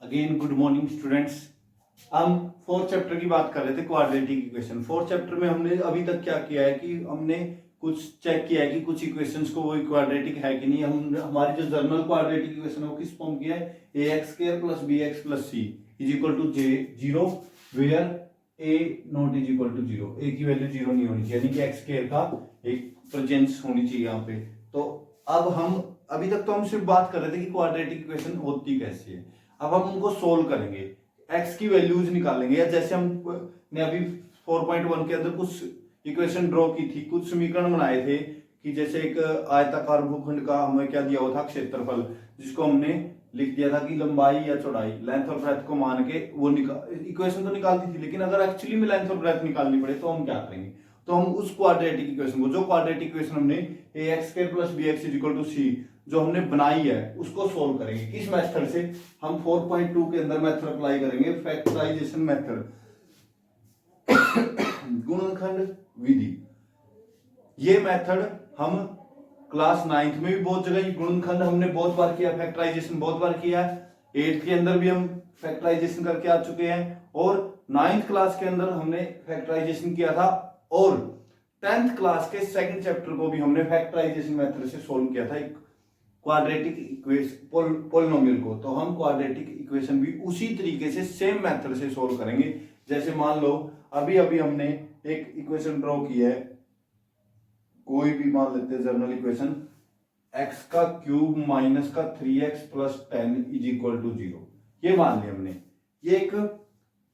Again good morning students. हम fourth chapter की बात कर रहे थे, क्वाड्रेटिक इक्वेशन। फोर्थ चैप्टर में हमने अभी तक क्या किया है कि हमने कुछ चेक किया है कि कुछ इक्वेशंस को वो क्वाड्रेटिक है कि नहीं। हम हमारी जो जनरल क्वाड्रेटिक इक्वेशन है वो किस फॉर्म की है, a x square plus b x plus c is equal to जे zero where a not is equal to zero. A की वैल्यू जीरो नहीं होनी चाहिए, यानी कि एक्स स्क्वायर का एक प्रेजेंस होनी चाहिए यहाँ पे। तो अब हम अभी तक तो हम सिर्फ बात कर रहे थे कि क्वाड्रेटिक इक्वेशन होती कैसी है। अब हम उनको सोल्व करेंगे, एक्स की वैल्यूज निकालेंगे, या जैसे हम ने अभी 4.1 के अंदर कुछ इक्वेशन ड्रॉ की थी, कुछ समीकरण बनाए थे कि जैसे एक आयताकार भूखंड का हमें क्या दिया हुआ था, क्षेत्रफल, जिसको हमने लिख दिया था कि लंबाई या चौड़ाई, लेंथ और ब्रेथ को मान के वो इक्वेशन तो निकाल दी थी। लेकिन अगर एक्चुअली में लेंथ और ब्रेथ निकालनी पड़े तो हम क्या करेंगे, तो हम उस क्वाड्रेटिक इक्वेशन को, जो क्वाड्रेटिक इक्वेशन हमने a x square plus b x is equal to c जो हमने बनाई है, उसको सोल्व करेंगे। किस मेथड से, हम 4.2 के अंदर मेथड अप्लाई करेंगे, फैक्टराइजेशन मेथड, गुणनखंड विधि। ये मेथड हम क्लास 9th में भी बहुत जगह, गुणनखंड हमने बहुत बार किया, फैक्टराइजेशन बहुत बार किया है, 8th के अंदर भी हम फैक्टराइजेशन करके आ चुके हैं, और 9th क्लास के अंदर हमने फैक्टराइजेशन किया था, और 10th क्लास के सेकंड चैप्टर को भी हमने फैक्टराइजेशन मेथड से सोल्व किया था क्वाड्रेटिक इक्वेशन पोलिनोमियल को। तो हम क्वाड्रेटिक इक्वेशन भी उसी तरीके से सेम मेथड से सोल्व करेंगे। जैसे मान लो अभी अभी हमने एक इक्वेशन ड्रॉ की है, कोई भी मान लेते हैं जनरल इक्वेशन, एक्स का क्यूब माइनस का 3x plus 10 is equal to 0। ये मान लिया हमने, ये एक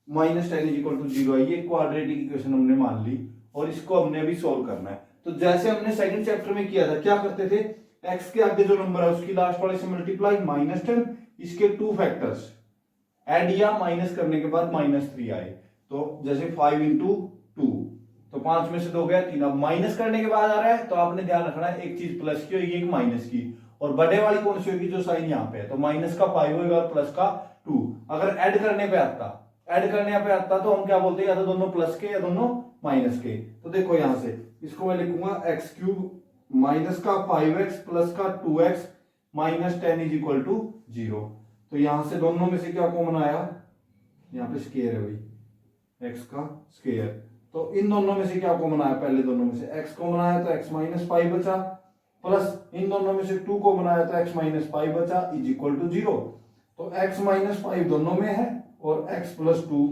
माइनस 10 इज इक्वल टू 0 है, ये क्वाड्रेटिक इक्वेशन हमने मान ली, और इसको हमने अभी सोल्व करना है। तो जैसे हमने सेकंड चैप्टर में किया था, क्या करते थे, x के आगे जो नंबर है उसकी लास्ट वाले से मल्टीप्लाई -10, इसके टू फैक्टर्स ऐड या माइनस करने के बाद -3 आए, तो जैसे 5 इंटू 2, तो 5 में से 2 गया 3। अब माइनस करने के बाद आ रहा है, तो आपने ध्यान रखना है एक चीज प्लस की होगी, एक माइनस की, और बड़े वाली कौन सी होगी, जो साइन यहाँ पे है, तो माइनस का 5 होगा और प्लस का 2। अगर ऐड करने पे आता तो हम क्या बोलते हैं, या तो दोनों प्लस के या दोनों माइनस के। तो देखो यहां से इसको मैं लिखूंगा एक्स क्यूब माइनस का 5x प्लस का 2x minus 10 is equal to 0। तो यहां से दोनों में से क्या कॉमन आया, यहाँ पे स्क्वायर है भाई, x का स्क्वायर, तो इन दोनों में से क्या कॉमन आया, पहले दोनों में से x कॉमन आया तो x माइनस 5 बचा, प्लस इन दोनों में से 2 कॉमन आया तो x माइनस 5 बचा इज इक्वल टू 0। तो x माइनस 5 दोनों में है और x plus 2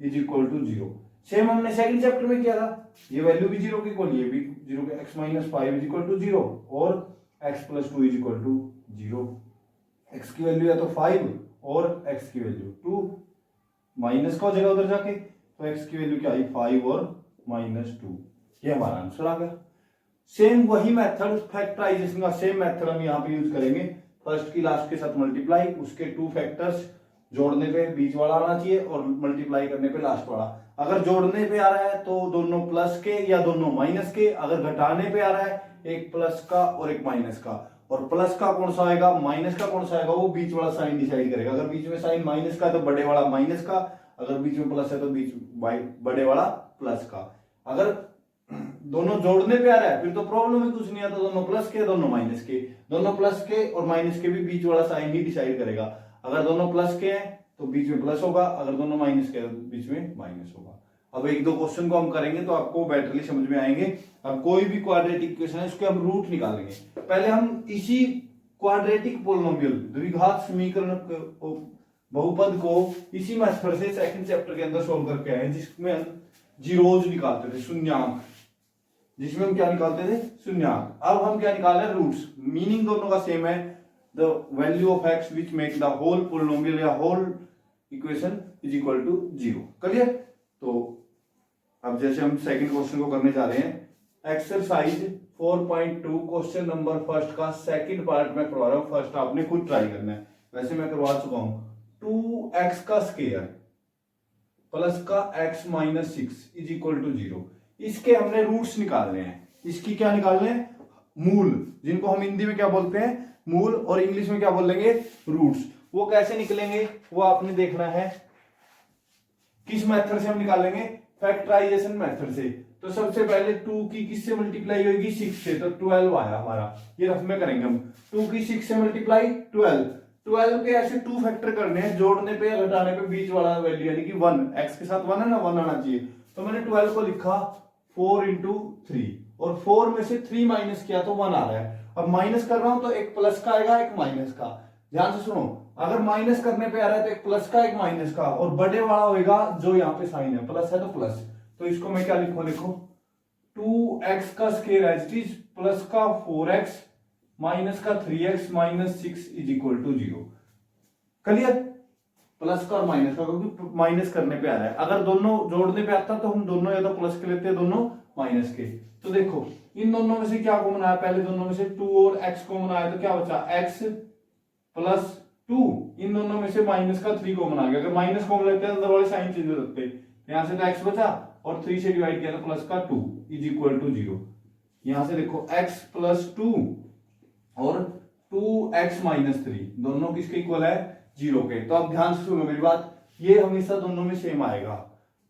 is equal to 0। Same हमने सेकंड चैप्टर में किया था, ये वैल्यू भी 0 की इक्वल, ये भी 0 के, x minus 5 is equal to 0 और x plus 2 is equal to 0। x की वैल्यू है तो 5 और x की वैल्यू 2, माइनस का हो जाएगा उधर जाके, तो x की वैल्यू क्या आई, 5 और -2। ये हमारा आंसर आ गया। सेम वही मेथड, फैक्टराइजेशन का सेम मेथड हम यहाँ पे यूज करेंगे। फर्स्ट की लास्ट के साथ मल्टीप्लाई, उसके टू फैक्टर्स जोड़ने पे बीच वाला आना चाहिए और मल्टीप्लाई करने पे लास्ट वाला। अगर जोड़ने पे आ रहा है तो दोनों प्लस के या दोनों माइनस के, अगर घटाने पे आ रहा है एक प्लस का और एक माइनस का, और प्लस का कौन सा आएगा, माइनस का कौन सा आएगा, वो बीच वाला साइन डिसाइड करेगा। अगर बीच में साइन माइनस का है तो बड़े वाला माइनस का, अगर बीच में प्लस है तो बीच बड़े वाला प्लस का। अगर दोनों जोड़ने पे आ रहा है फिर तो प्रॉब्लम ही कुछ नहीं आता, दोनों प्लस के दोनों माइनस के, दोनों प्लस के और माइनस के भी बीच वाला साइन ही डिसाइड करेगा। अगर दोनों प्लस के हैं तो बीच में प्लस होगा, अगर दोनों माइनस के तो बीच में माइनस होगा। अब एक दो क्वेश्चन को हम करेंगे तो आपको बेटरली समझ में आएंगे। अब कोई भी क्वाड्रेटिक इक्वेशन है इसके हम रूट निकालेंगे। पहले हम इसी क्वाड्रेटिक पोलिनोमियल द्विघात समीकरण बहुपद को इसी मेथड से सेकंड चैप्टर के अंदर सोल्व करके आए, जिसमें हम जीरोज निकालते थे, शून्यांक, जिसमें हम क्या निकालते थे, शून्यांक। अब हम क्या निकाल रहे हैं, रूट्स। मीनिंग दोनों का सेम है, the value of x which make the whole polynomial या whole equation is equal to 0। Clear. तो अब जैसे हम सेकंड क्वेश्चन को करने जा रहे हैं, एक्सरसाइज 4.2 क्वेश्चन नंबर फर्स्ट का सेकंड पार्ट में करवा रहा हूं, फर्स्ट आपने खुद ट्राई करना है, वैसे मैं करवा चुका हूं। 2x का स्क्वायर प्लस का x minus 6 is equal to 0। इसके हमने रूट्स निकालने हैं। इसकी क्या निकालने हैं, मूल, जिनको हम हिंदी में क्या बोलते हैं, मूल, और इंग्लिश में क्या बोलेंगे, रूट्स। वो कैसे निकलेंगे वो आपने देखना है। किस मेथड से हम निकालेंगे, फैक्टराइजेशन मेथड से। तो सबसे पहले 2 की किससे मल्टीप्लाई होगी, 6 से, तो 12 आया हमारा, ये रफ में करेंगे हम। 2 की 6 से मल्टीप्लाई 12, 12 के ऐसे 2 फैक्टर करने हैं, जोड़ने पे या घटाने पे बीच वाला वैल्यू यानी कि 1, x के साथ 1 है ना, 1 आना चाहिए। तो मैंने 12 को लिखा 4 इंटू 3 और 4 में से 3 माइनस किया तो 1 आ रहा है। अब माइनस कर रहा हूं तो एक प्लस का आएगा एक माइनस का। ध्यान से सुनो, अगर माइनस करने पे आ रहा है तो एक प्लस का एक माइनस का, और बड़े वाला होगा जो यहाँ पे साइन है, प्लस है तो प्लस। तो इसको मैं क्या लिखूं, लिखो 2x का square as it is plus का 4x माइनस का 3x minus 6 is equal to 0। Clear, plus का और माइनस का, क्योंकि माइनस करने पे आ रहा है। अगर दोनों जोड़ने पे आता तो हम दोनों या तो प्लस के लेते हैं, दोनों माइनस के। तो देखो इन दोनों में से क्या कॉमन आया, पहले दोनों में से 2 और x कॉमन आया तो क्या बचा x प्लस 2, इन दोनों में से माइनस का 3 कॉमन आ गया। अगर माइनस कॉमन लेते हैं अंदर वाले साइन चेंज हो सकते, यहां से तो x बचा और 3 से डिवाइड किया तो प्लस का 2 इज इक्वल टू 0। यहां से देखो x प्लस 2 और 2x माइनस 3 दोनों किसके इक्वल है, 0 के। तो अब ध्यान से सुनो मेरी बात, ये हमेशा दोनों में सेम आएगा।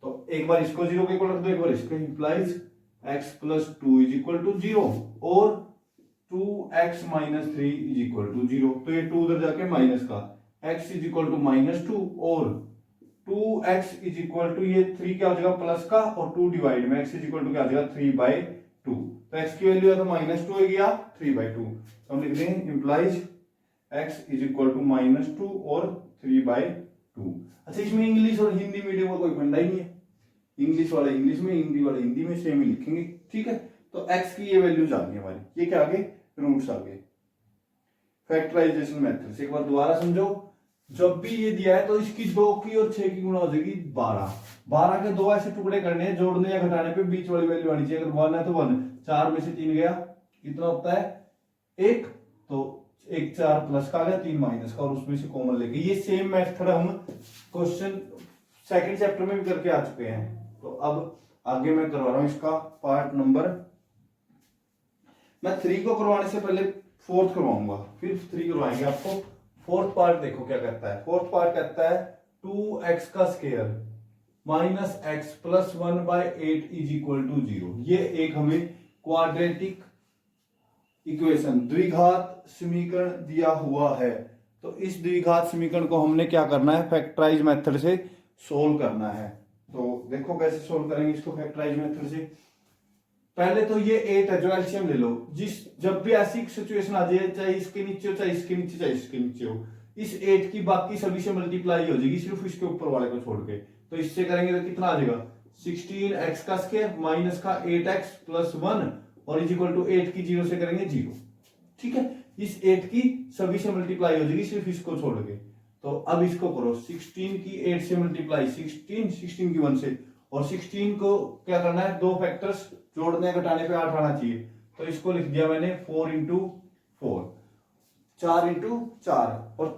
तो एक बार इसको 0 के इक्वल रख दो, एक बार इसको, implies x plus 2 is equal to 0 और 2x minus 3 is equal to 0। तो ये 2 उधर जाके माइनस का, x is equal to minus 2 और 2x इज इक्वल टू ये 3 क्या हो जाएगा प्लस का और 2 डिवाइड में x इज इक्वल टू क्या हो जाएगा 3/2। तो x की वैल्यू है तो माइनस 2 होगी या 3/2। तो हम लिख दें implies x is equal to minus 2 और 3/2। अच्छा, इसमें इंग्लिश और हिंदी मीडियम का कोई फंडा ही नहीं है, इंग्लिश वाला इंग्लिश में, हिंदी वाला हिंदी में, सेम ही लिखेंगे। ठीक है, तो x की ये वैल्यूज आ गई हमारी, ये क्या आ गए, रूट्स आ गए फैक्टराइजेशन मेथड से। एक बार दोबारा समझो, जब भी ये दिया है तो इसकी 2 की और 6 की गुणा हो जाएगी 12। 12 के 2 ऐसे टुकड़े करने हैं, जोड़ने या घटाने पे बीच वाली वैल्यू आनी चाहिए। अगर 1 है तो 1, 4 में से 3 गया कितना होता है 1, तो 1 4 प्लस का आ गया 3 माइनस का, और उसमें से कॉमन लेके। ये सेम मेथड हम क्वेश्चन सेकंड चैप्टर में भी करके आ चुके हैं। तो अब आगे मैं करवा रहा हूं इसका पार्ट नंबर, मैं 3 को करवाने से पहले 4th करवाऊंगा, फिर 3 करवाएंगे आपको। 4th पार्ट देखो क्या कहता है, 4th पार्ट कहता है 2x का square minus x plus 1/8 is equal to 0। ये एक हमें क्वाड्रेटिक इक्वेशन द्विघात समीकरण दिया हुआ है। तो इस द्विघात समीकरण को हमने क्या करना है, फैक्टराइज मेथड से सोल्व करना है। तो देखो कैसे सोल्व करेंगे इसको फैक्टराइज मेथड से। पहले तो ये 8 है जो एलसीएम ले लो, जब भी ऐसी सिचुएशन आ जाए, चाहे इसके नीचे हो चाहे इसके नीचे चाहे इसके नीचे हो, इस 8 की बाकी सभी से मल्टीप्लाई हो जाएगी, सिर्फ इसके ऊपर वाले को छोड़ के। तो इससे करेंगे तो कितना आ जाएगा 16x का स्क्वायर माइनस का 8x प्लस 1 और इज इक्वल टू 8 की 0 से करेंगे 0। ठीक है, इस 8 की सभी से मल्टीप्लाई हो जाएगी सिर्फ इसको छोड़ के। तो अब इसको करो, 16 की 8 से मल्टीप्लाई, 16 की 1 से, और 16 को क्या करना है, 2 फैक्टर्स जोड़ने घटाने पे 8 आना चाहिए। तो इसको लिख दिया मैंने 4 इंटू 4, 4 इंटू 4, और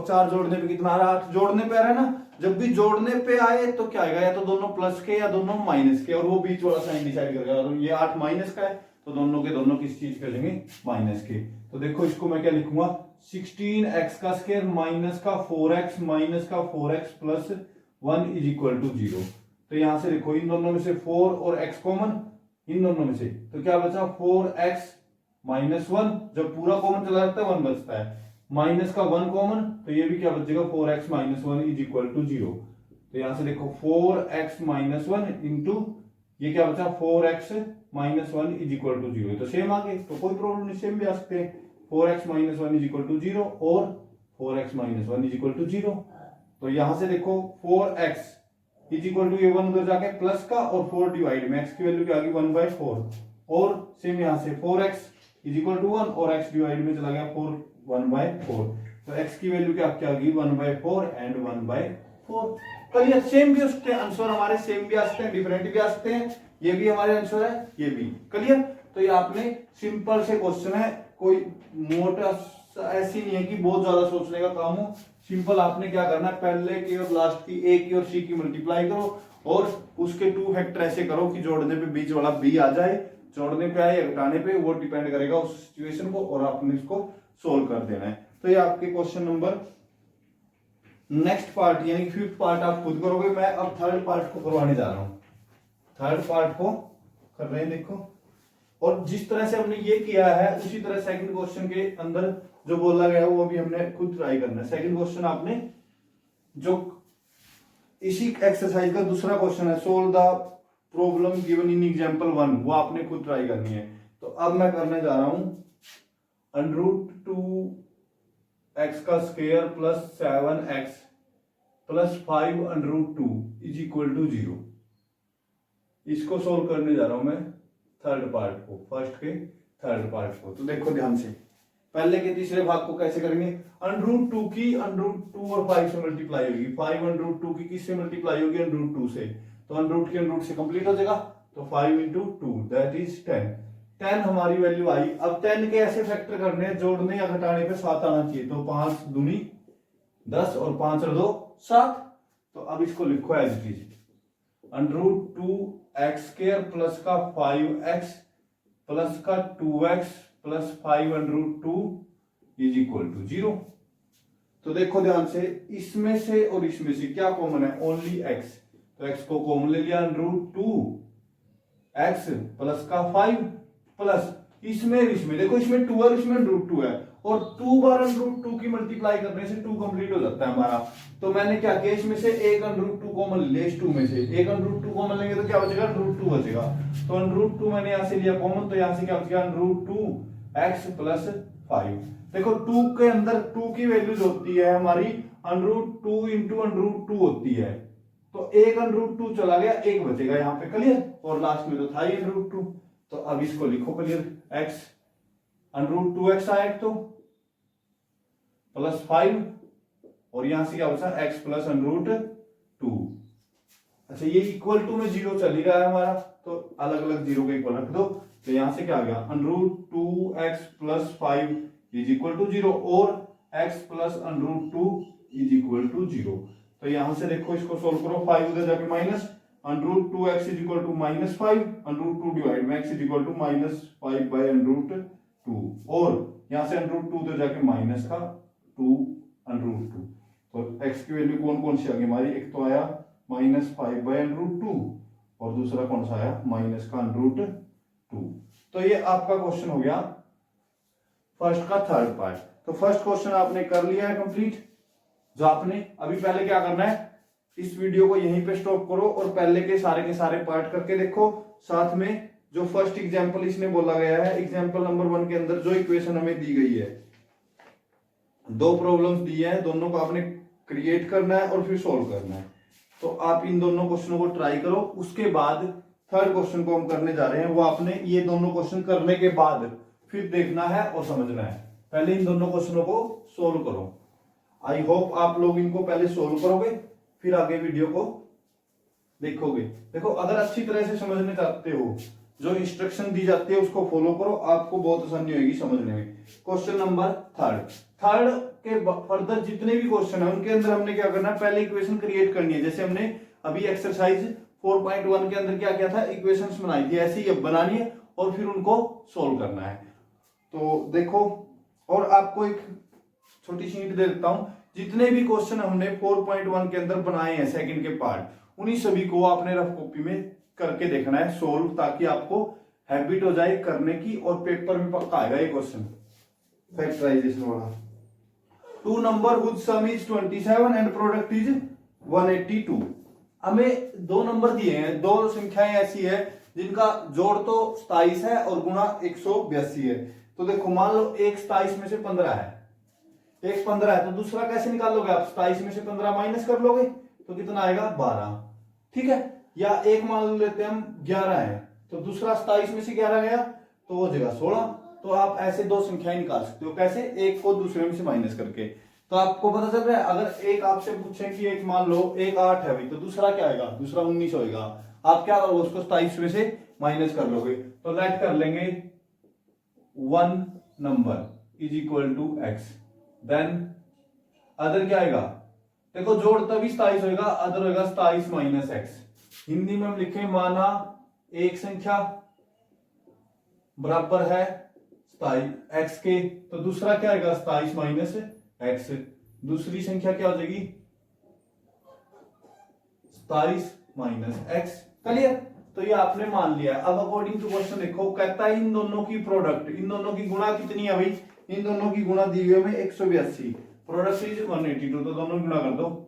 4 जोड़ने पे कितना आ रहा है 8, जोड़ने पे आ रहा है ना। जब भी जोड़ने पे आए तो क्या आएगा, या तो दोनों प्लस के या दोनों माइनस के, और वो बीच वाला साइन डिसाइड करेगा। तो ये 8 माइनस का है तो दोनों के दोनों किस चीज के लेंगे, माइनस के। तो देखो इसको मैं क्या लिखूंगा, 16x का स्क्वायर माइनस का 4x माइनस का 4x plus 1 is equal to 0। तो यहां से देखो इन दोनों में से 4 और x कॉमन, इन दोनों में से तो क्या बचा 4x माइनस 1, जब पूरा कॉमन चला जाता है 1 बचता है, माइनस का 1 कॉमन, तो ये भी क्या बचेगा 4x minus 1 is equal to 0। तो यहां से देखो 4x माइनस 1 इंटू ये क्या बचा 4x minus 1 is equal to 0। तो सेम आ गए, तो कोई प्रॉब्लम नहीं, सेम भी आ सकते हैं। 4x minus 1 is equal to 0 और 4x minus 1 is equal to 0। तो यहां से देखो 4x इज इक्वल टू ये 1 उधर जाके प्लस का और 4 डिवाइड में x की वैल्यू क्या आ गई 1/4, और सेम यहां से 4x इज इक्वल टू 1 और x डिवाइड में चला गया 4 1/4। तो x की वैल्यू क्या आ गई 1/4 एंड 1/4। क्लियर, सेम भी हो सकते हैं आंसर हमारे, सेम भी आ सकते हैं, डिफरेंट भी आ सकते हैं। ये भी हमारे आंसर है, ये भी। क्लियर, तो ये आपने सिंपल से क्वेश्चन है, कोई मोटा ऐसी नहीं है कि बहुत ज्यादा सोचने का काम हो। सिंपल आपने क्या करना है, पहले की और लास्ट की a की और c की मल्टीप्लाई करो और उसके 2 फैक्टर ऐसे करो कि जोड़ने पे बीच वाला b आ जाए, जोड़ने पे आए या घटाने पे, वो डिपेंड करेगा उस सिचुएशन को, और आपने इसको सोल्व कर देना है। तो ये आपके क्वेश्चन नंबर नेक्स्ट पार्ट यानी 5th पार्ट आप खुद करोगे। मैं अब 3rd पार्ट को करवाने जा रहा हूं, 3rd पार्ट को कर रहे हैं देखो। और जिस तरह से हमने ये किया है उसी तरह सेकंड क्वेश्चन के अंदर जो बोला गया है वो भी हमने खुद ट्राई करना है। सेकंड क्वेश्चन आपने जो इसी एक्सरसाइज का दूसरा क्वेश्चन है, solve the problem given in example 1, वो आपने खुद ट्राई करनी है। तो अब मैं करने जा रहा हूं √2x का square plus 7x plus 5√2 is equal to 0। इसको सोल्व करने जा रहा हूं मैं थर्ड पार्ट को, फर्स्ट के थर्ड पार्ट को। तो देखो ध्यान से, पहले के तीसरे भाग को कैसे करेंगे, √2 की √2 और 5 से मल्टीप्लाई होगी, 5 √2 की किससे मल्टीप्लाई होगी, √2 से, तो √2 की √2 से कंप्लीट हो जाएगा, तो 5 × 2 दैट इज 10। 10 हमारी वैल्यू आई। अब 10 के ऐसे फैक्टर करने हैं, जोड़ने या घटाने पे 7 आना चाहिए, तो 5 दूनी 10 और 5 और 2 7। तो अब इसको लिखो as it is, √2x² plus का 5x प्लस का 2x plus 5√2 is equal to 0। तो देखो ध्यान से, इसमें से और इसमें से क्या कॉमन है, ओनली x, तो x को कॉमन ले लिया, √2x प्लस का 5 प्लस इसमें देखो, इसमें 2 और इसमें √2 है, और 2 बार √2 की मल्टीप्लाई करने से 2 कंप्लीट हो जाता है हमारा। तो मैंने क्या किया, इसमें से एक √2 कॉमन ले लिया, इस 2 में से एक √2 कॉमन लेंगे तो क्या बचेगा, √2 बचेगा। तो √2 मैंने यहां से लिया कॉमन, तो यहां से क्या बचेगा, √2x प्लस 5। देखो 2 के अंदर 2 की वैल्यू जो होती है हमारी √2 इंटू √2 होती है, तो एक √2 चला गया, एक बचेगा यहाँ पे, क्लियर। और लास्ट में तो था ही √2, तो अब इसको लिखो क्लियर, x √2x आया तो प्लस 5, और यहां से क्या बचा, x प्लस √2। अच्छा, ये इक्वल टू में 0 चल ही रहा है हमारा, तो अलग अलग 0 के इक्वल रख दो। तो यहां से क्या आ गया, √2x plus 5 is equal to 0, और x plus √2 is equal to 0। तो यहां से देखो, इसको सोल्व करो, 5 उधर जाके minus, √2x is equal to -5, √2 divide में x is equal to -5 by √2, और यहां से √2 उधर जाके माइनस का 2√2। तो x की वैल्यू कौन कौन सी आ गई हमारी, एक तो आया -5 बाय √2, और दूसरा कौन सा आया, माइनस का √2। तो ये आपका क्वेश्चन हो गया फर्स्ट का थर्ड पार्ट। तो फर्स्ट क्वेश्चन आपने कर लिया है कंप्लीट। जो आपने अभी पहले क्या करना है, इस वीडियो को यहीं पे स्टॉप करो और पहले के सारे पार्ट करके देखो, साथ में जो फर्स्ट एग्जांपल इसने बोला गया है, एग्जांपल नंबर 1 के अंदर जो इक्वेशन हमें दी गई है, 2 प्रॉब्लम्स दी है, दोनों को आपने क्रिएट करना है और फिर सोल्व करना है। तो आप इन दोनों क्वेश्चनों को ट्राई करो, उसके बाद थर्ड क्वेश्चन को हम करने जा रहे हैं, वो आपने ये दोनों क्वेश्चन करने के बाद फिर देखना है और समझना है। पहले इन दोनों क्वेश्चनों को सोल्व करो। आई होप आप लोग इनको पहले सोल्व करोगे, फिर आगे वीडियो को देखोगे। देखो, अगर अच्छी तरह से समझने चाहते हो, जो इंस्ट्रक्शन दी जाती है उसको फॉलो करो, आपको बहुत आसानी होगी समझने में। क्वेश्चन नंबर थर्ड के फर्दर जितने भी क्वेश्चन है उनके अंदर हमने क्या करना है, पहले इक्वेशन क्रिएट करनी है। जैसे हमने अभी एक्सरसाइज 4.1 के अंदर क्या किया था, इक्वेशंस बनाई थी, ऐसे ही अब बनानी है और फिर उनको सोल्व करना है। तो देखो, और आपको एक छोटी सी हिंट दे देता हूं, जितने भी क्वेश्चन हमने 4.1 के अंदर बनाए हैं सेकंड के पार्ट, उन्हीं सभी को आपने रफ कॉपी में करके देखना है सोल्व, ताकि आपको हैबिट हो जाए करने की, और पेपर में पक्का आएगा ये क्वेश्चन फैक्टराइजेशन वाला। 2 number which some is 27 and product is 182। हमें 2 नंबर दिए हैं, 2 संख्याएं ऐसी है जिनका जोड़ तो 27 है और गुणा 182 है। तो देखो, मान लो एक 27 में से 15 है, एक 15 है, तो दूसरा कैसे निकालोगे आप, 27 में से 15 माइनस कर लोगे, तो कितना आएगा, 12। ठीक है, या एक मान लेते हैं हम 11 है, तो दूसरा 27 में से 11 गया तो हो जाएगा 16। तो आप ऐसे 2 संख्याएं निकाल सकते हो, कैसे, एक को दूसरे में से माइनस करके। तो आपको पता चल रहा है, अगर एक आपसे पूछे कि एक मान लो एक 8 है भाई, तो दूसरा क्या आएगा, दूसरा 19 होगा, आप क्या करोगे, उसको 27 में से माइनस कर लोगे। तो लेट कर लेंगे 1 number is equal to x, then other क्या आएगा, देखो जोड़ तभी 27 होगा, अदर होगा 27 माइनस x। हिंदी में हम लिखें, माना एक संख्या बराबर है 27 x के, तो दूसरा क्या आएगा 27 माइनस x, दूसरी संख्या क्या हो जाएगी 27 माइनस x। क्लियर, तो ये आपने मान लिया। अब अकॉर्डिंग टू क्वेश्चन देखो, कहता है इन दोनों की प्रोडक्ट, इन दोनों की गुणा कितनी है भाई, इन दोनों की गुणा दी हुई हमें 182, प्रोडक्ट इज 182, तो दोनों गुणा कर दो।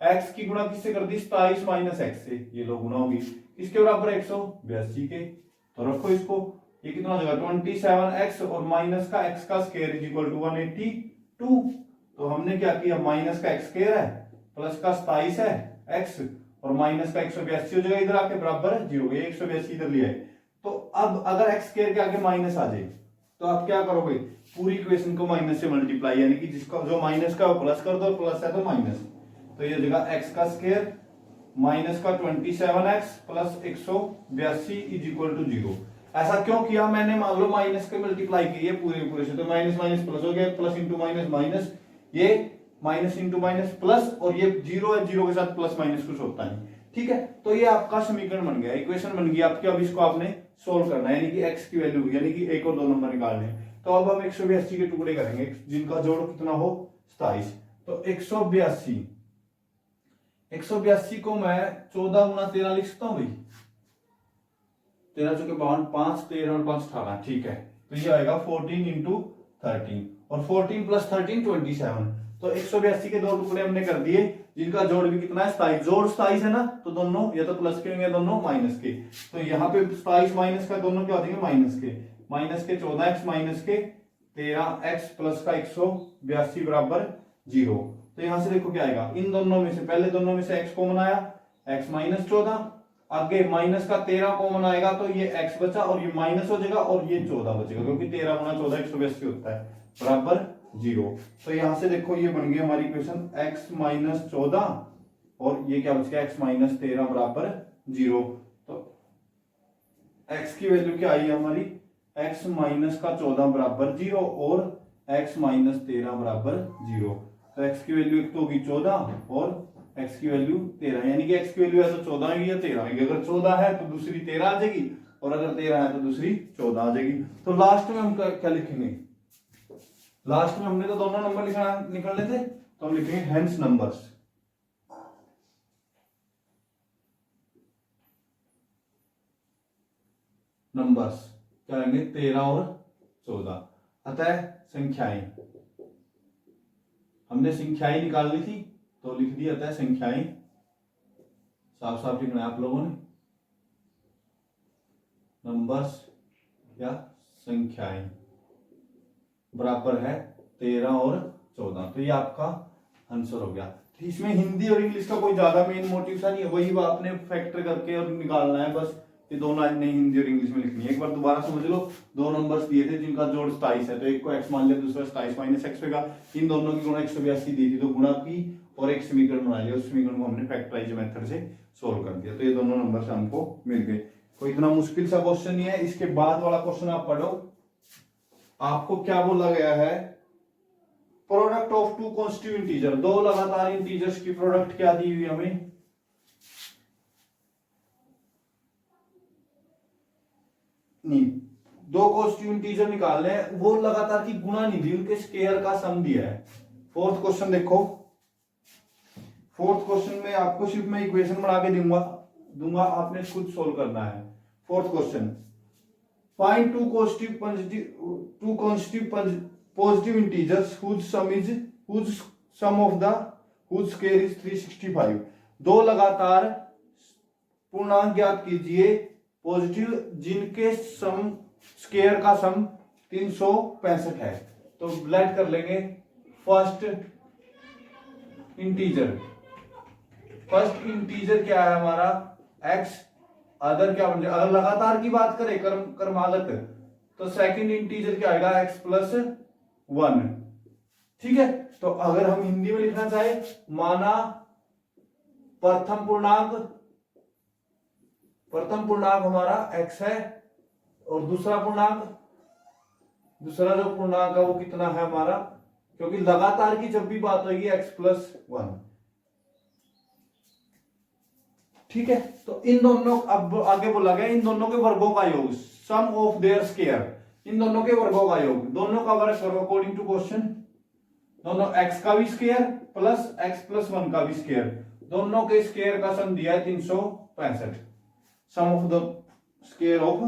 x की गुणा किससे कर दी, 27 माइनस x से, ये लो गुणा होगी किसके बराबर 182 के, तो रखो इसको, ये कितना हो जाएगा 27x और माइनस का x का स्क्वायर इज इक्वल टू 182। तो हमने क्या किया, माइनस का x स्क्वायर है प्लस का 27 है x और माइनस का 182 हो जाएगा, इधर आके बराबर 0, ये 182 इधर लिया है। तो अब अगर x स्क्वायर के आगे माइनस आ जाए तो आप क्या करोगे, पूरी इक्वेशन को माइनस से मल्टीप्लाई, यानी कि जिसका जो माइनस का वो प्लस कर दो, प्लस है तो माइनस, तो ये जगह x का स्क्वायर माइनस का 27x plus 182 is equal to 0। ऐसा क्यों किया मैंने, मान लो माइनस के मल्टीप्लाई की है पूरे पूरे से, तो माइनस माइनस प्लस हो गया, प्लस इंटू माइनस माइनस, ये माइनस इंटू माइनस प्लस, और ये 0 है, 0 के साथ प्लस माइनस कुछ होता नहीं, ठीक है। तो ये आपका समीकरण बन गया, इक्वेशन बन गई आपकी। अब इसको आपने सोल्व करना है, यानी कि x की वैल्यू, यानी कि 1 और 2 नंबर निकालने हैं। तो अब हम 182 के टुकड़े करेंगे जिनका जोड़ कितना हो 27, तो 182 को मैं 14 गुना 13 लिख सकता हूँ भाई, 13 चौके 52, 5 13 और 5 18, ठीक है। तो ये आएगा 14 इंटू 13, और 14 प्लस 13 27, तो 182 के 2 टुकड़े हमने कर दिए, जिनका जोड़ भी कितना है 27, जोड़ 27 है ना, तो दोनों या तो प्लस के होंगे दोनों माइनस के, तो यहाँ पे 27 माइनस का दोनों क्या हो जाएंगे माइनस के 14x माइनस के 13x प्लस का 182 बराबर 0। तो यहां से देखो क्या आएगा, इन दोनों में से, पहले दोनों में से x कॉमन आया, x माइनस 14, आगे माइनस का 13 कॉमन आएगा तो ये x बचा और ये माइनस हो जाएगा और ये 14 बचेगा, क्योंकि 13 गुना 14 182 होता है, बराबर 0। तो यहां से देखो ये बन गई हमारी इक्वेशन x माइनस 14 और ये क्या बच गया x माइनस 13 बराबर 0। तो x की वैल्यू क्या आई हमारी, x माइनस का 14 बराबर 0 और x माइनस 13 बराबर 0। तो x की वैल्यू एक तो होगी 14 और x की वैल्यू 13, यानी कि x की वैल्यू है तो 14 आएगी या 13 आएगी, अगर 14 है तो दूसरी 13 आ जाएगी और अगर 13 है तो दूसरी 14 आ जाएगी। तो लास्ट में हम क्या लिखेंगे, लास्ट में हमने तो दोनों नंबर निकालने थे, तो हम लिखेंगे हेंस नंबर्स, क्या लेंगे 13 और 14, अतः संख्याएं, हमने संख्याएं निकाल ली थी तो लिख दिया अतः संख्याएं, साफ साफ लिखना है आप लोगों ने, नंबर्स या संख्याएं बराबर है 13 और 14। तो ये आपका आंसर हो गया। तो इसमें हिंदी और इंग्लिश का कोई ज्यादा मेन मोटिव सा नहीं है, वही आपने फैक्टर करके और निकालना है बस, ये दोनों लाइन नहीं हिंदी और इंग्लिश में लिखनी है। एक बार दोबारा समझ लो, दो नंबर्स दिए थे जिनका जोड़ 27 है, तो एक को x मान लिया, दूसरा 27 माइनस x होगा, इन दोनों की गुणा 182 दी थी तो गुणा की और एक समीकरण बना लिया, उस समीकरण को हमने फैक्टराइज मेथड से सोल्व कर दिया। तो ये दोनों नंबर हमको मिल गए। कोई इतना मुश्किल सा क्वेश्चन नहीं है। इसके बाद वाला क्वेश्चन आप पढ़ो, आपको क्या बोला गया है, product of two constituent integer, दो लगातार इंटीजर्स की प्रोडक्ट क्या दी हुई हमें, नहीं, दो कॉन्स्टिट्यूएंट इंटीजर निकालने हैं, वो लगातार की गुणा नहीं दी, उनके स्क्वायर का सम दिया है। फोर्थ क्वेश्चन देखो, फोर्थ क्वेश्चन में आपको सिर्फ मैं इक्वेशन बना के दूंगा, आपने खुद सोल्व करना है। Fourth question, find two constitutive positive integers whose sum of the whose square is 365। दो लगातार पूर्णांक ज्ञात कीजिए पॉजिटिव जिनके सम स्क्वायर का सम 365 है। तो लेट कर लेंगे फर्स्ट इंटीजर क्या है हमारा x, अदर क्या बन जाए, अगर लगातार की बात करें क्रमागत, तो सेकंड इंटीजर क्या आएगा x प्लस 1, ठीक है। तो अगर हम हिंदी में लिखना चाहे, माना प्रथम पूर्णांक हमारा x है और दूसरा जो पूर्णांक है वो कितना है हमारा, क्योंकि लगातार की जब भी बात होगी x प्लस 1, ठीक है। तो इन दोनों, अब आगे बोला गया इन दोनों के वर्गों का योग, सम ऑफ देयर स्क्वायर, इन दोनों के वर्गों का योग, दोनों का वर्ग करो अकॉर्डिंग टू क्वेश्चन, दोनों x का भी स्क्वायर प्लस x प्लस 1 का भी स्क्वायर, दोनों के स्क्वायर का सम दिया है 365, sum of the square of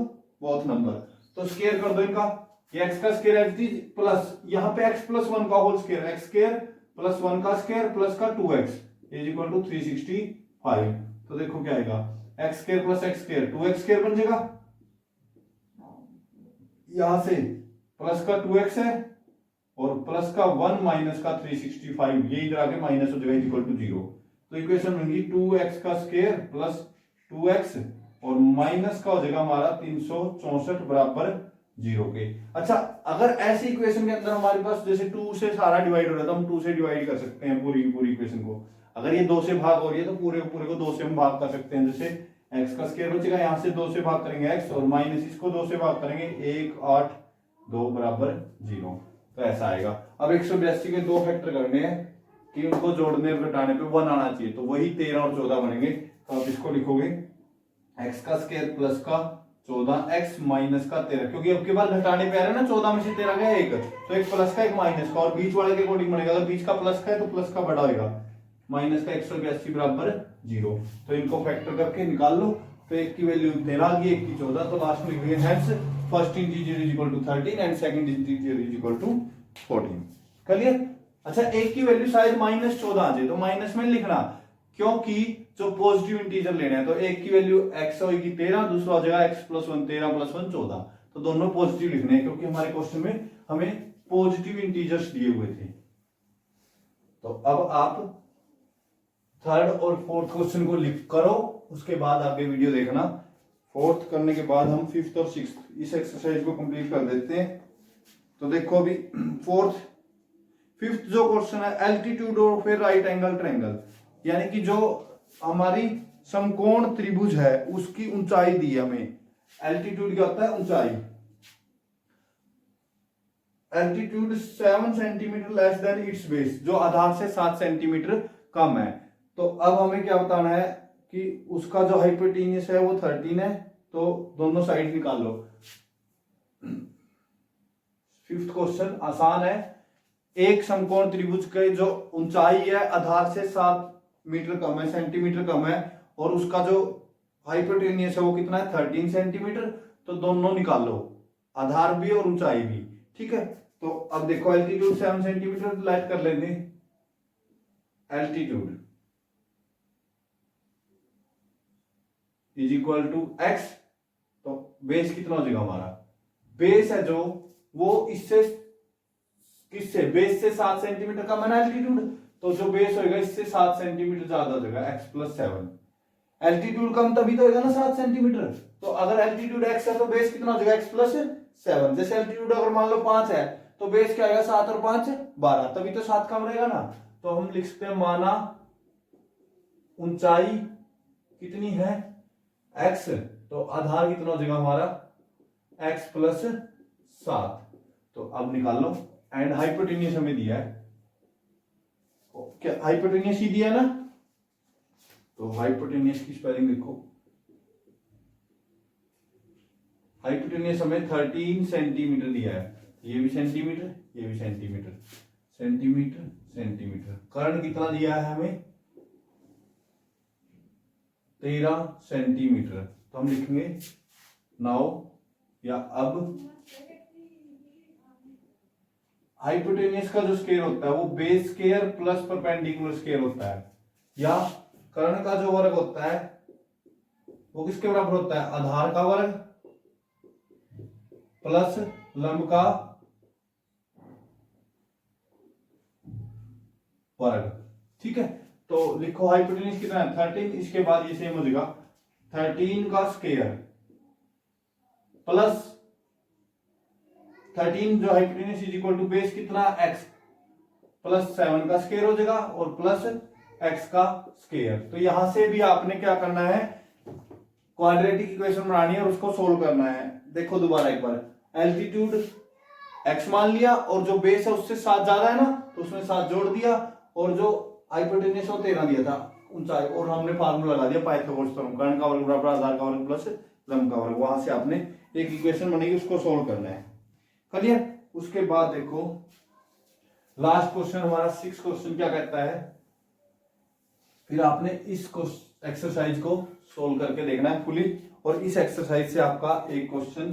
both number. तो स्क्वायर कर दो इनका, ये x का स्क्वायर एक्स डी प्लस यहाँ पे x प्लस 1 का whole square, x square plus 1 का स्क्वायर प्लस का 2x इज इक्वल टू 365। तो देखो क्या आएगा, x square plus x square 2x square बन जाएगा, यहां से प्लस का 2x है और प्लस का 1 माइनस का 365, ये इधर आके माइनस हो जाएगा इक्वल टू 0। तो इक्वेशन बनेगी 2x का स्क्वायर प्लस 2x और माइनस का हो जाएगा हमारा 364 बराबर 0 के। अच्छा, अगर ऐसी इक्वेशन के अंदर हमारे पास जैसे 2 से सारा डिवाइड हो रहा है तो हम 2 से डिवाइड कर सकते हैं पूरी इक्वेशन को। अगर ये 2 से भाग हो रही है तो पूरे को 2 से हम भाग कर सकते हैं। जैसे x का स्क्वायर बचेगा, यहां से 2 से भाग करेंगे x और माइनस इसको 2 से भाग करेंगे 1 8 2 बराबर 0। तो ऐसा आएगा। अब 182 के 2 फैक्टर करने हैं कि उनको जोड़ने और घटाने पे 1 आना चाहिए, तो वही 13 और 14 बनेंगे। तो आप इसको लिखोगे x का स्क्वायर प्लस का 14 x माइनस का 13, क्योंकि अब के बाद घटाने पे आ रहा है ना, 14 में से 13 गया 1, तो एक प्लस का एक माइनस का, और बीच वाले के अकॉर्डिंग बनेगा। अगर बीच का प्लस का है तो प्लस का बड़ा होगा, माइनस का 182 बराबर 0। तो इनको फैक्टर करके निकाल लो। तो एक की वैल्यू 13 आ गई, एक की 14, तो लास्ट में लिखेंगे hence first integer is equal to 13 and second integer is equal to 14। Clear? अच्छा, एक की वैल्यू शायद माइनस 14 आ जाए तो माइनस में लिखना, क्योंकि जो पॉजिटिव इंटीजर लेना है। तो एक की वैल्यू x होगी 13, दूसरा हो जाएगा x प्लस 1 13 प्लस 1 14। तो दोनों पॉजिटिव लिखने हैं क्योंकि हमारे क्वेश्चन में हमें पॉजिटिव इंटीजर्स दिए हुए थे। तो अब आप थर्ड और फोर्थ क्वेश्चन को लिख करो, उसके बाद आगे वीडियो देखना। फोर्थ करने के बाद हम फिफ्थ और सिक्स्थ इस एक्सरसाइज को कंप्लीट कर देते हैं। तो देखो अभी फिफ्थ जो क्वेश्चन है, altitude of A right angle triangle, यानी कि जो हमारी समकोण त्रिभुज है उसकी ऊंचाई दी है हमें। एल्टीट्यूड क्या होता है? ऊंचाई। Altitude 7 centimetre less than it's base, जो आधार से 7 सेंटीमीटर कम है। तो अब हमें क्या बताना है कि उसका जो हाइपोटेन्यूस है वो 13 है, तो दोनों साइड निकाल लो। फिफ्थ क्वेश्चन आसान है। एक समकोण त्रिभुज की जो ऊंचाई है आधार से 7 मीटर कम है, सेंटीमीटर कम है, और उसका जो हाइपोटेन्यूस है वो कितना है? 13 सेंटीमीटर। तो दोनों निकाल लो, आधार भी और ऊंचाई भी। ठीक है, तो अब देखो एल्टीट्यूड 7 सेंटीमीटर लाइट कर लेंगे। Altitude is equal to x, तो बेस कितना हो जाएगा हमारा? बेस है जो वो इससे किससे? बेस से 7 सेंटीमीटर कम है ना एल्टीट्यूड, तो जो बेस होगा इससे 7 सेंटीमीटर ज्यादा हो जाएगा, x प्लस 7। एल्टीट्यूड कम तभी तो होगा ना 7 सेंटीमीटर। तो अगर एल्टीट्यूड x है तो बेस कितना हो जाएगा? x plus 7। जैसे एल्टीट्यूड अगर मान लो 5 है तो बेस क्या आएगा? 7 और 5 12, तभी तो 7 कम रहेगा ना। तो हम लिख सकते हैं माना ऊंचाई कितनी है? x, तो आधार कितना हो जाएगा हमारा? x plus 7। तो अब निकाल लो। एंड हाइपोटेन्यूस हमें दिया है, क्या हाइपोटेन्यूस ही दिया ना, तो हाइपोटेन्यूस की स्पेलिंग लिखो। हाइपोटेन्यूस हमें 13 सेंटीमीटर दिया है, ये भी सेंटीमीटर, ये भी सेंटीमीटर, सेंटीमीटर सेंटीमीटर। कर्ण कितना दिया है हमें? 13 सेंटीमीटर। तो हम लिखेंगे नाउ या अब हाइपोटेन्यूस का जो स्क्वायर होता है वो base square plus perpendicular square होता है, या कर्ण का जो वर्ग होता है वो किसके बराबर होता है? आधार का वर्ग प्लस लंब का वर्ग। ठीक है, तो लिखो हाइपोटेन्यूस कितना है? 13। इसके बाद ये सेम हो जाएगा 13 का स्क्वायर प्लस 13 जो hypotenuse is equal to base कितना? x प्लस 7 का स्क्वायर हो जाएगा और प्लस x का स्क्वायर। तो यहां से भी आपने क्या करना है? क्वाड्रेटिक इक्वेशन बनानी है और उसको सोल्व करना है। देखो दोबारा एक बार, एल्टीट्यूड x मान लिया और जो बेस है उससे 7 ज्यादा है ना, तो उसमें 7 जोड़ दिया, और जो हाइपोटेन्यूस वो 13 दिया था ऊंचाई, और हमने फार्मूला लगा दिया पाइथागोरस थ्योरम, कर्ण का वर्ग बराबर आधार का वर्ग प्लस लंब का वर्ग। वहां से आपने एक इक्वेशन बनेगी, उसको सोल्व करना है। क्लियर? उसके बाद देखो लास्ट क्वेश्चन हमारा 6 क्वेश्चन क्या कहता है, फिर आपने इस एक्सरसाइज को सोल्व करके देखना है फुली, और इस एक्सरसाइज से आपका एक क्वेश्चन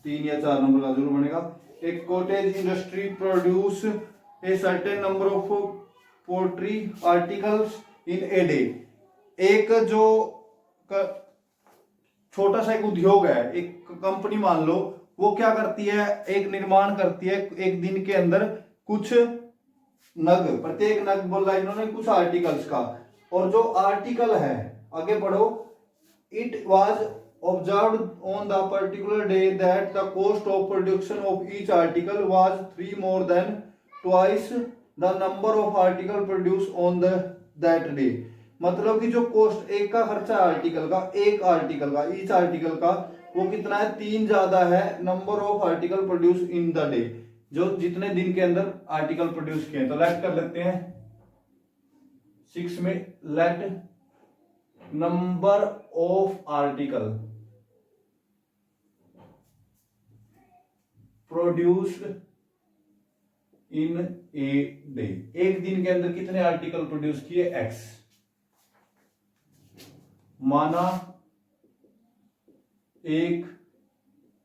3 या 4 नंबर का जरूर बनेगा। एक cottage industry produce a certain number of poultry articles in a day. एक जो छोटा सा एक उद्योग है, एक कंपनी मान लो, वो क्या करती है, एक निर्माण करती है एक दिन के अंदर कुछ नग, प्रत्येक नग बोला इन्होंने कुछ आर्टिकल्स का। और जो आर्टिकल है, आगे बढ़ो, it was observed on the particular day that the cost of production of each article was 3 more than twice the number of article produce on the that day. मतलब कि जो कॉस्ट एक का खर्चा आर्टिकल का, एक आर्टिकल का, each article का, वो कितना है, 3 ज्यादा है number of article produce in the day, जो जितने दिन के अंदर आर्टिकल प्रोड्यूस किए। तो लेट कर लेते हैं 6 में, let number of article produced in a day. एक दिन के अंदर कितने आर्टिकल प्रोड्यूस किए, एक्स। माना एक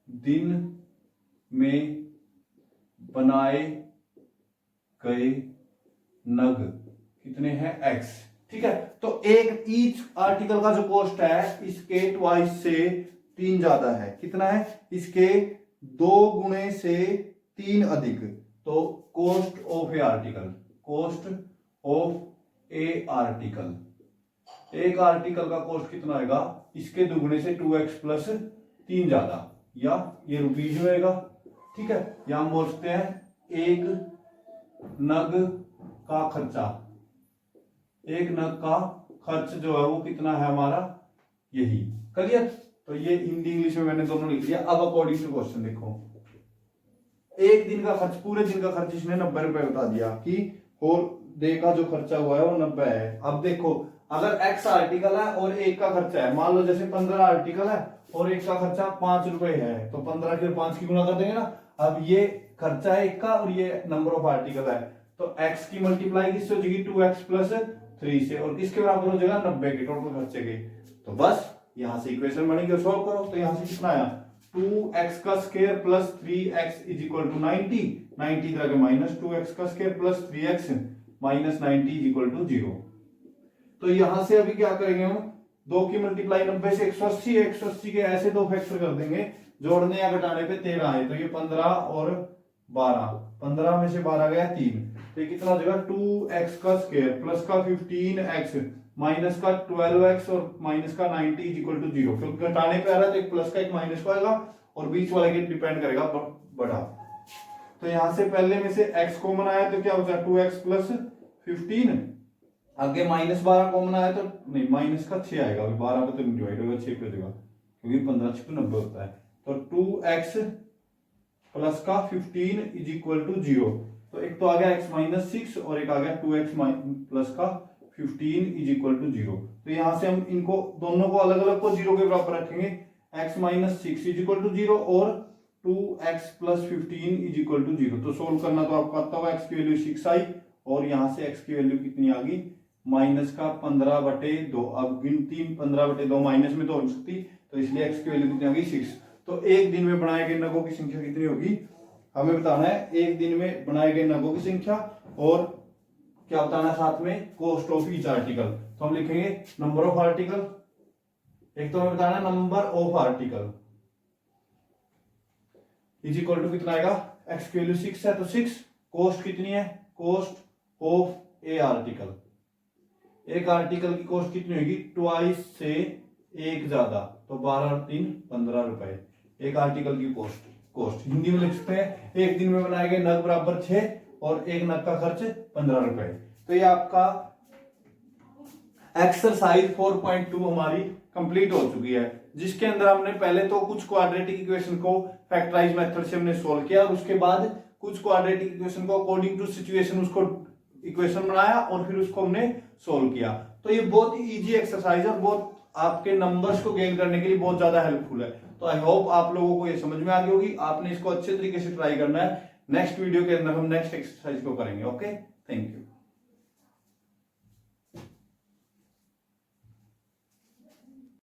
दिन में बनाए गए नग कितने हैं, एक्स। ठीक है, तो एक ईच आर्टिकल का जो कॉस्ट है इसके ट्वाइस से 3 ज्यादा है। कितना है, इसके 2 गुणे से 3 अधिक। तो cost of A article, cost of A article, एक आर्टिकल का कॉस्ट कितना आएगा, इसके दुगुने से 2x प्लस 3 ज्यादा, या ये रुपीज में आएगा। ठीक है, या हम बोल सकते हैं एक नग का खर्चा, एक नग का खर्च जो है वो कितना है हमारा, यही। क्लियर। तो ये हिंदी इंग्लिश में मैंने दोनों लिख दिया। अब अकॉर्डिंग टू क्वेश्चन देखो, एक दिन का खर्च, पूरे दिन का खर्च इसने 90 रुपए बता दिया कि होल डे का जो खर्चा हुआ है वो 90 है। अब देखो, अगर x आर्टिकल है और एक का खर्चा है, मान लो जैसे 15 आर्टिकल है और एक का खर्चा 5 रुपए है, तो 15 के 5 की गुणा कर देंगे ना। अब ये खर्चा है एक का और ये नंबर ऑफ आर्टिकल है, तो x की मल्टीप्लाई किससे हो जाएगी, 2x प्लस 3 से, और किसके बराबर हो जाएगा, 90 के टोटल खर्चे के। तो बस यहां से इक्वेशन बनेगी और सॉल्व करो। तो यहां से कितना आया, 2x का square plus 3x is equal to 90, 90 इधर आगे माइनस 2x का square plus 3x minus 90 is equal to 0। तो यहां से अभी क्या करेंगे हम, 2 की मल्टीप्लाई 90 से 180, 180 के ऐसे 2 फैक्टर कर देंगे, जोड़ने या घटाने पे 13 है, तो ये 15 और 12, 15 में से 12 गया 3, तो ये कितना हो जाएगा, 2x का स्क्वायर प्लस का 15x माइनस का 12x और माइनस का 90 इज इक्वल टू 0। क्योंकि घटाने पे आ रहा है तो एक प्लस का एक माइनस का आएगा और बीच वाले के डिपेंड करेगा बड़ा। तो यहां से पहले में से x कॉमन आया तो क्या हो जाएगा, 2x प्लस 15, आगे माइनस 12 कॉमन आया तो नहीं, माइनस का 6 आएगा, 12 पे तो डिवाइड होगा 6 पे हो जाएगा, क्योंकि 15 6 90 होता है। तो 2x प्लस का 15 इज इक्वल टू 0। तो एक तो आ गया x माइनस 6 और एक आ गया 2x प्लस का 15 इज इक्वल टू 0। तो यहां से हम इनको दोनों को अलग अलग को 0 के बराबर रखेंगे, x minus 6 is equal to 0 और 2x plus 15 is equal to 0। तो सोल्व करना तो आपको आता होगा, x की वैल्यू 6 आई और यहां से x की वैल्यू कितनी आ गई, माइनस का 15/2। अब गिनती 15/2 माइनस में तो हो सकती, तो इसलिए x की वैल्यू कितनी आ गई, 6। तो एक दिन में बनाए गए नगों की संख्या कितनी होगी, हमें बताना है एक दिन में बनाए गए नगों की संख्या, और क्या बताना है साथ में, कॉस्ट ऑफ ईच आर्टिकल। तो हम लिखेंगे नंबर ऑफ आर्टिकल, एक तो हमें बताना है number of article is equal to कितना आएगा, x की वैल्यू 6 है तो 6, कॉस्ट कितनी है, कॉस्ट ऑफ ए आर्टिकल, एक आर्टिकल की कॉस्ट कितनी होगी, ट्वाइस से एक ज्यादा, तो 12 और 3 15 रुपए एक आर्टिकल की कॉस्ट। हिंदी में लिख सकते हैं एक दिन में बनाए गए नग बराबर 6 और एक नग का खर्च 15 रुपए। तो ये आपका एक्सरसाइज 4.2 हमारी कंप्लीट हो चुकी है, जिसके अंदर हमने पहले तो कुछ क्वाड्रेटिक इक्वेशन को फैक्टराइज मेथड से हमने सोल्व किया और उसके बाद कुछ क्वाड्रेटिक इक्वेशन को अकॉर्डिंग टू सिचुएशन उसको इक्वेशन बनाया और फिर उसको हमने सोल्व किया। तो ये बहुत ही इजी एक्सरसाइज है और बहुत आपके नंबर्स को गेन करने के लिए बहुत ज्यादा हेल्पफुल है। तो आई होप आप लोगों को ये समझ में आ गई होगी। आपने इसको अच्छे तरीके से ट्राई करना है। नेक्स्ट वीडियो के अंदर हम नेक्स्ट एक्सरसाइज को करेंगे। Okay, thank you.